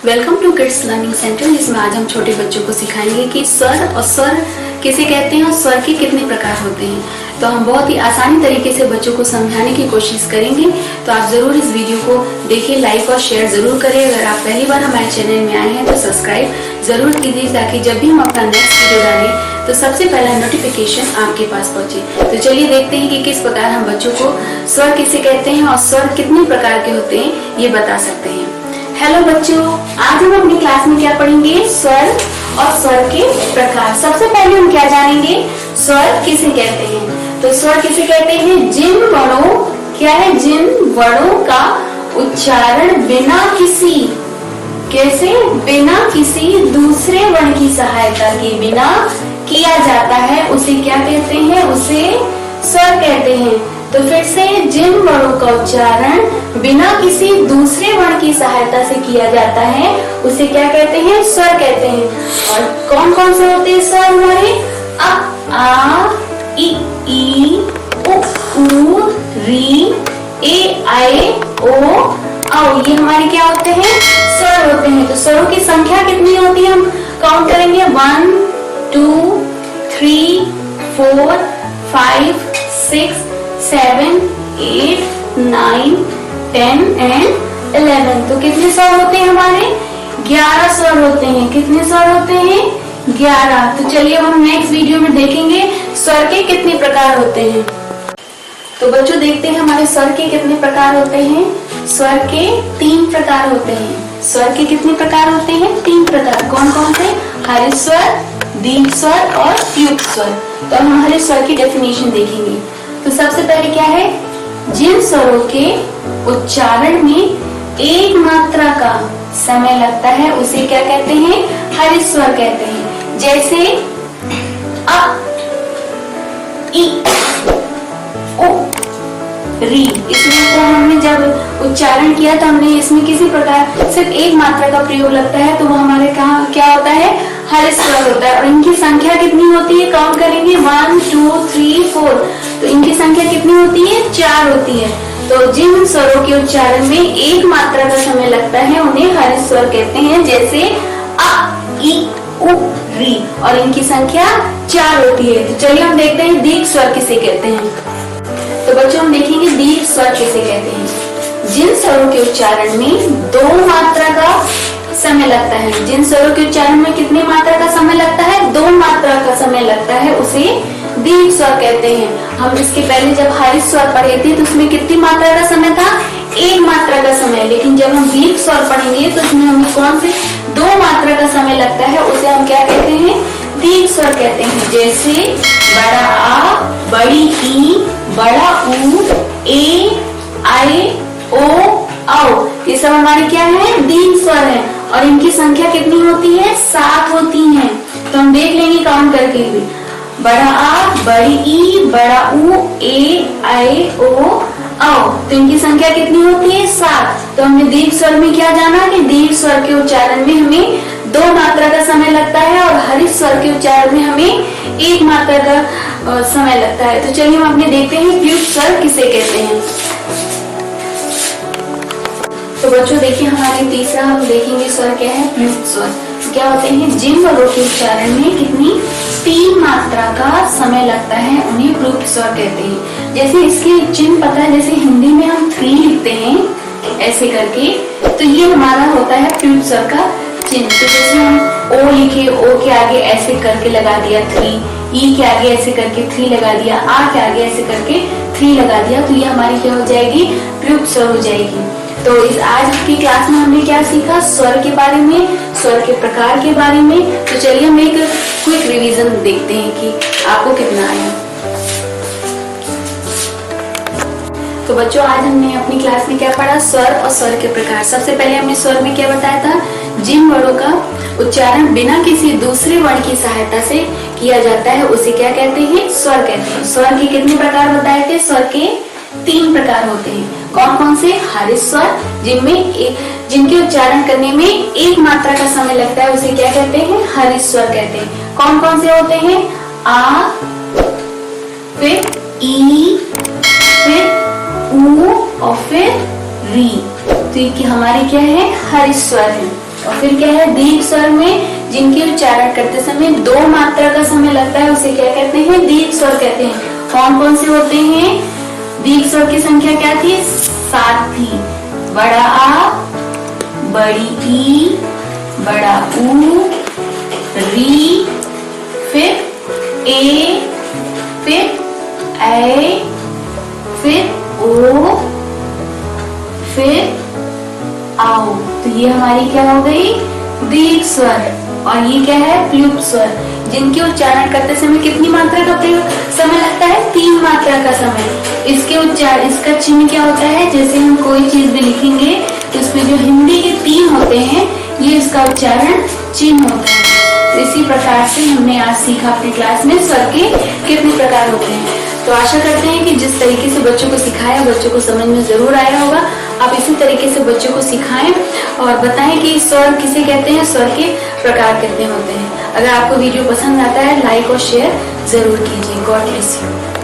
Welcome to kids learning centre, जिसमें आज हम छोटे बच्चों को सिखाएंगे कि स्वर और स्वर किसे कहते हैं और स्वर के कितने प्रकार होते हैं। तो हम बहुत ही आसानी तरीके से बच्चों को समझाने की कोशिश करेंगे। तो आप जरूर इस वीडियो को देखिए, लाइक और शेयर जरूर करें। अगर आप पहली बार हमारे चैनल में आए हैं तो सब्सक्राइब जरूर कीजिए, ताकि जब भी हम अपना नेक्स्ट वीडियो डालें तो सबसे पहला नोटिफिकेशन आपके पास पहुंचे। तो चलिए देखते हैं कि किस प्रकार हम बच्चों को स्वर किसे कहते हैं और स्वर कितने प्रकार के होते हैं ये बता सकते हैं। हेलो बच्चों, आज हम अपनी क्लास में क्या पढ़ेंगे? स्वर और स्वर के प्रकार। सबसे पहले हम क्या जानेंगे? स्वर किसे कहते हैं। तो स्वर किसे कहते हैं? जिन वर्णों, क्या है? जिन वर्णों का उच्चारण बिना किसी, कैसे? बिना किसी दूसरे वर्ण की सहायता के बिना किया जाता है, उसे क्या कहते हैं? उसे स्वर कहते हैं। तो फिर से, जिन वर्णों का उच्चारण बिना किसी दूसरे वर्ण की सहायता से किया जाता है उसे क्या कहते हैं? स्वर कहते हैं। और कौन कौन से होते हैं स्वर हमारे? अ, आ, इ, ई, उ, री, ए, आई, ओ, औ। ये हमारे क्या होते हैं? स्वर होते हैं। तो स्वरों की संख्या कितनी होती है? हम काउंट करेंगे 1 2 3 4 5 6 7 8 9 10 एंड 11। तो कितने स्वर होते हैं हमारे? 11 स्वर होते हैं। कितने स्वर होते हैं? 11। तो चलिए हम नेक्स्ट वीडियो में देखेंगे स्वर के कितने प्रकार होते हैं। तो बच्चों देखते हैं हमारे स्वर के कितने प्रकार होते हैं। स्वर के 3 प्रकार होते हैं। स्वर के कितने प्रकार होते हैं? 3 प्रकार। कौन कौन से? हर्ष स्वर, दीर्घ स्वर और युक्त स्वर। तो हम हर्ष स्वर की डेफिनेशन देखेंगे। तो सबसे पहले क्या है? जिन स्वरों के उच्चारण में एक मात्रा का समय लगता है उसे क्या कहते हैं? हर्ष स्वर कहते हैं। जैसे अ, इ, उ, री। इसमें तो हमने जब उच्चारण किया तो हमने इसमें किसी प्रकार सिर्फ एक मात्रा का प्रयोग लगता है, तो वो हमारे कहाँ क्या होता है? हर्ष स्वर होता है। और इनकी संख्या कितनी होती है? काउंट करेंगे 1 2 3 4। तो इनकी संख्या कितनी होती है? 4 होती है। तो जिन स्वरों के उच्चारण में एक मात्रा का समय लगता है उन्हें हर्ष स्वर कहते हैं। जैसे अ, इ, उ, री। और इनकी संख्या 4 होती है। तो चलिए हम देखते हैं दीर्घ स्वर किसे कहते हैं। तो बच्चों हम देखेंगे दीर्घ स्वर किसे कहते हैं। जिन स्वरों के उच्चारण में 2 मात्रा का समय लगता है। जिन स्वरों के उच्चारण में कितनी मात्रा का समय लगता है? 2 मात्रा का समय लगता है, उसे दीर्घ स्वर कहते हैं। हम इसके पहले जब हर्ष स्वर पढ़े थे तो उसमें कितनी मात्रा का समय था? 1 मात्रा का समय। लेकिन जब हम दीर्घ स्वर पढ़ेंगे तो उसमें हमें कौन से 2 मात्रा का समय लगता है, उसे हम क्या कहते हैं? दीर्घ स्वर कहते हैं। जैसे बड़ा आ, बड़ी ई, बड़ा ऊ, ए, आई, ओ, औ। ये सब हमारे क्या है? दीर्घ स्वर है। और इनकी संख्या कितनी होती है? 7 होती है। तो हम देख लेंगे काउंट करके भी। बड़ा आ, बड़ी ई, बड़ा ऊ, ए, आई, ओ, औ। तो इनकी संख्या कितनी होती है? 7। तो हमने दीर्घ स्वर में क्या जाना कि दीर्घ स्वर के उच्चारण में हमें 2 मात्रा का समय लगता है और हर्ष स्वर के उच्चारण में हमें 1 मात्रा का समय लगता है। तो चलिए हम अपने देखते हैं युक्त स्वर किसे कहते हैं। तो बच्चों देखिए हमारे तीसरा हम देखेंगे स्वर क्या है? युक्त स्वर। क्या होते हैं? जिन वर्णों के उच्चारण में कितनी 3 मात्रा का समय लगता है उन्हें प्रयुक्त स्वर कहते हैं। जैसे इसके चिन्ह पता है, जैसे हिंदी में हम 3 लिखते हैं ऐसे करके, तो ये हमारा होता है प्रयुक्त स्वर का चिन्ह। तो जैसे हम ओ लिखे, ओ के आगे ऐसे करके लगा दिया 3, ई के आगे ऐसे करके 3 लगा दिया, आ के आगे ऐसे करके 3 लगा दिया, तो ये हमारी क्या हो जाएगी? प्रयुक्त स्वर हो जाएगी। तो इस आज की क्लास में हमने क्या सीखा? स्वर के बारे में, स्वर के प्रकार के बारे में। तो चलिए हम एक क्विक रिवीजन देखते हैं कि आपको कितना आया। तो बच्चों आज हमने अपनी क्लास में क्या पढ़ा? स्वर और स्वर के प्रकार। सबसे पहले हमने स्वर में क्या बताया था? जिन वर्णों का उच्चारण बिना किसी दूसरे वर्ण की सहायता से किया जाता है उसे क्या कहते हैं? स्वर कहते हैं। स्वर के कितने प्रकार बताए थे? स्वर के 3 प्रकार होते हैं। कौन कौन से? हर्ष स्वर, जिनके उच्चारण करने में 1 मात्रा का समय लगता है उसे क्या कहते हैं? हर्ष स्वर कहते हैं। कौन कौन से होते हैं? आ, फिर ई, फिर ऊ और फिर री। तो ये हमारे क्या है? हर्ष स्वर है। और फिर क्या है, दीर्घ स्वर में जिनके उच्चारण करते समय 2 मात्रा का समय लगता है उसे क्या कहते हैं, दीर्घ स्वर कहते हैं। कौन कौन से होते हैं? दीर्घ स्वर की संख्या क्या थी? 7 थी। बड़ा आ, बड़ी ई, बड़ा ऊ, री, फिर ए, फिर ऐ, फिर ओ, फिर आओ। तो ये हमारी क्या हो गई? दीर्घ स्वर। और ये क्या है? प्लुप्त स्वर, जिनके उच्चारण करते समय कितनी मात्रा का प्रयोग समय लगता है? 3 मात्रा का समय। इसके उच्चारण, इसका चिन्ह क्या होता है? जैसे हम कोई चीज भी लिखेंगे तो इसमें जो हिंदी के 3 होते हैं, ये इसका उच्चारण चिन्ह होता है। तो इसी प्रकार से हमने आज सीखा अपनी क्लास में स्वर के कितने प्रकार होते हैं। तो आशा करते हैं कि जिस तरीके से बच्चों को सिखाया, बच्चों को समझ में जरूर आया होगा। आप इसी तरीके से बच्चों को सिखाएं और बताएं कि स्वर किसे कहते हैं, स्वर के प्रकार कितने होते हैं। अगर आपको वीडियो पसंद आता है, लाइक और शेयर जरूर कीजिए। God bless you.